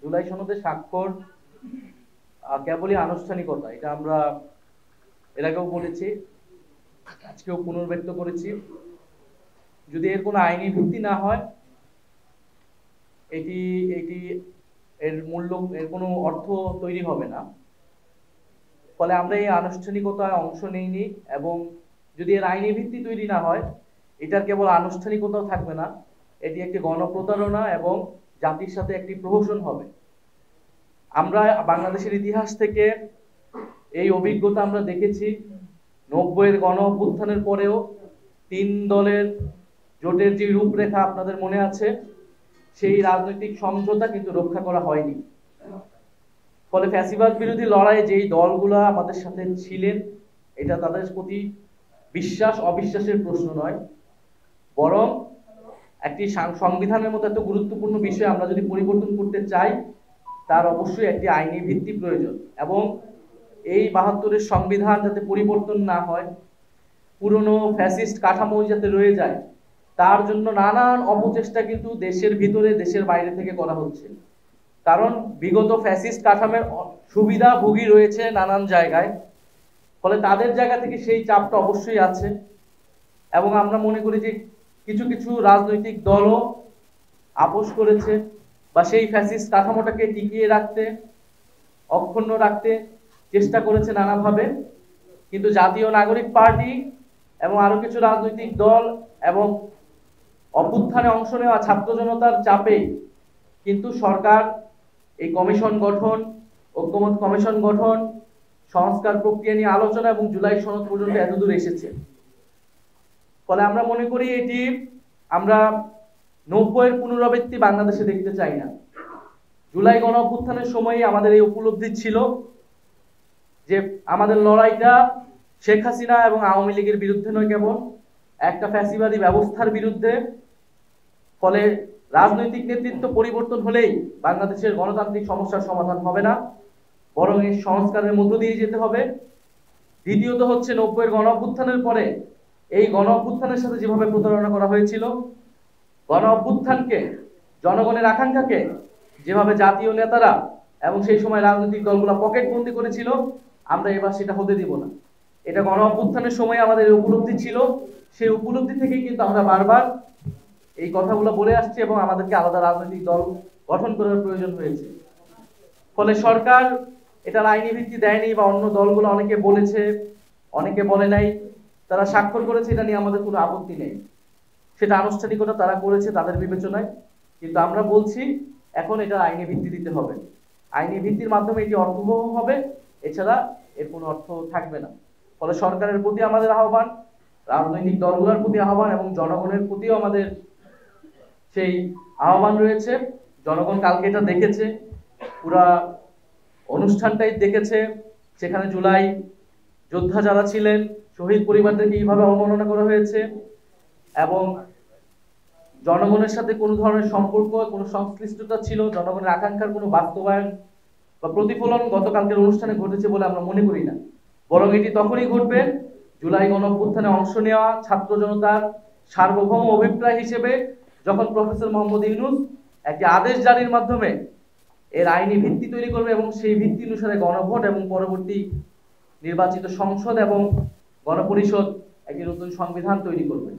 জুলাই সনদে স্বাক্ষর কেবলই আনুষ্ঠানিকতা, এটা আমরা এর আগেও বলেছি, আজকেও পুনর্ব্যক্ত করেছি। যদি এর কোনো আইনি ভিত্তি না হয়, এটি এটি এর মূল্য, এর কোনো অর্থ তৈরি হবে না। ফলে আমরা এই আনুষ্ঠানিকতায় অংশ নেইনি, এবং যদি এর আইনি ভিত্তি তৈরি না হয়, এটার কেবল আনুষ্ঠানিকতাও থাকবে না, এটি একটি গণপ্রতারণা এবং জাতির সাথে একটি প্রহসন হবে। আমরা বাংলাদেশের ইতিহাস থেকে এই অভিজ্ঞতা আমরা দেখেছি। 90-এর গণ অভ্যুত্থানের পরেও 3 দলের জোটের যে রূপরেখা আপনাদের মনে আছে, সেই রাজনৈতিক সমঝোতা কিন্তু রক্ষা করা হয়নি। ফলে ফ্যাসিবাদ বিরোধী লড়াইয়ে যেই দলগুলো আমাদের সাথে ছিলেন, এটা তাদের প্রতি বিশ্বাস অবিশ্বাসের প্রশ্ন নয়, বরং একটি সংবিধানের মতো এত গুরুত্বপূর্ণ বিষয় আমরা যদি পরিবর্তন করতে চাই, তার অবশ্যই একটি আইনি ভিত্তি প্রয়োজন। এবং এই 72-এর সংবিধান যাতে পরিবর্তন না হয়, পুরনো ফ্যাসিস্ট কাঠামো যাতে রয়ে যায়, তার জন্য নানান অপচেষ্টা কিন্তু দেশের ভিতরে দেশের বাইরে থেকে করা হচ্ছে। কারণ বিগত ফ্যাসিস্ট কাঠামোর সুবিধাভোগী রয়েছে নানান জায়গায়, ফলে তাদের জায়গা থেকে সেই চাপটা অবশ্যই আছে। এবং আমরা মনে করি যে কিছু কিছু রাজনৈতিক দলও আপোষ করেছে বা সেই ফ্যাসিস্ট কাঠামোটাকে টিকিয়ে রাখতে, অক্ষুণ্ণ রাখতে চেষ্টা করেছে নানাভাবে। কিন্তু জাতীয় নাগরিক পার্টি এবং আরো কিছু রাজনৈতিক দল এবং অভ্যুত্থানে অংশ নেওয়া ছাত্র জনতার চাপে কিন্তু সরকার এই কমিশন গঠন, ঐক্যমত কমিশন গঠন, সংস্কার প্রক্রিয়া নিয়ে আলোচনা এবং জুলাই সনদ পর্যন্ত এতদূর এসেছে। ফলে আমরা মনে করি এটি আমরা 90-এর পুনরাবৃত্তি বাংলাদেশে দেখতে চাই না। জুলাই গণ অভ্যুত্থানের সময় আমাদের এই উপলব্ধি ছিল যে আমাদের লড়াইটা শেখ হাসিনা এবং আওয়ামী লীগের বিরুদ্ধে নয়, কেবল একটা ফ্যাসিবাদী ব্যবস্থার বিরুদ্ধে। ফলে রাজনৈতিক নেতৃত্ব পরিবর্তন হলেই বাংলাদেশের গণতান্ত্রিক সমস্যার সমাধান হবে না, বরং এই সংস্কারের মধ্য দিয়ে যেতে হবে। দ্বিতীয়ত হচ্ছে 90-এর গণ অভ্যুত্থানের পরে এই গণ অভ্যুত্থানের সাথে যেভাবে প্রতারণা করা হয়েছিল, গণ অভ্যুত্থানকে, জনগণের আকাঙ্ক্ষাকে যেভাবে জাতীয় নেতারা এবং সেই সময় রাজনৈতিক দলগুলো পকেটবন্দি করেছিল, আমরা এবার সেটা হতে দিব না। এটা গণ অভ্যুত্থানের সময় আমাদের উপলব্ধি ছিল, সেই উপলব্ধি থেকেই কিন্তু আমরা বারবার এই কথাগুলো বলে আসছি এবং আমাদেরকে আলাদা রাজনৈতিক দল গঠন করার প্রয়োজন হয়েছে। ফলে সরকার এটার আইনি ভিত্তি দেয়নি, বা অন্য দলগুলো অনেকে বলেছে, অনেকে বলে নাই, তারা স্বাক্ষর করেছে, এটা নিয়ে আমাদের কোনো আপত্তি নেই। সেটা আনুষ্ঠানিকতা তারা করেছে তাদের বিবেচনায়। কিন্তু আমরা বলছি এখন এটা আইনি ভিত্তি দিতে হবে। আইনি ভিত্তির মাধ্যমে এটি অর্থবহ হবে, এছাড়া এর কোনো অর্থ থাকবে না। ফলে সরকারের প্রতি আমাদের আহ্বান, রাজনৈতিক দলগুলোর প্রতি আহ্বান এবং জনগণের প্রতিও আমাদের সেই আহ্বান রয়েছে। জনগণ কালকে এটা দেখেছে, পুরা অনুষ্ঠানটাই দেখেছে। সেখানে জুলাই যোদ্ধা যারা ছিলেন, শহীদ পরিবারদেরকে এইভাবে অবমাননা করা হয়েছে, এবং জনগণের সাথে কোনো ধরনের সম্পর্ক, কোনো সংশ্লিষ্টতা ছিল, জনগণের আকাঙ্ক্ষার কোনো বাস্তবায়ন বা প্রতিফলন গতকালকের অনুষ্ঠানে ঘটেছে বলে আমরা মনে করি না। বরং এটি তখনই ঘটবে জুলাই গণ অভ্যুত্থানে অংশ নেওয়া ছাত্র জনতার সার্বভৌম অভিপ্রায় হিসেবে যখন প্রফেসর মোহাম্মদ ইউনূস একটি আদেশ জারির মাধ্যমে এর আইনি ভিত্তি তৈরি করবে, এবং সেই ভিত্তি অনুসারে গণভোট এবং পরবর্তী নির্বাচিত সংসদ এবং গণপরিষদ একটি নতুন সংবিধান তৈরি করবে।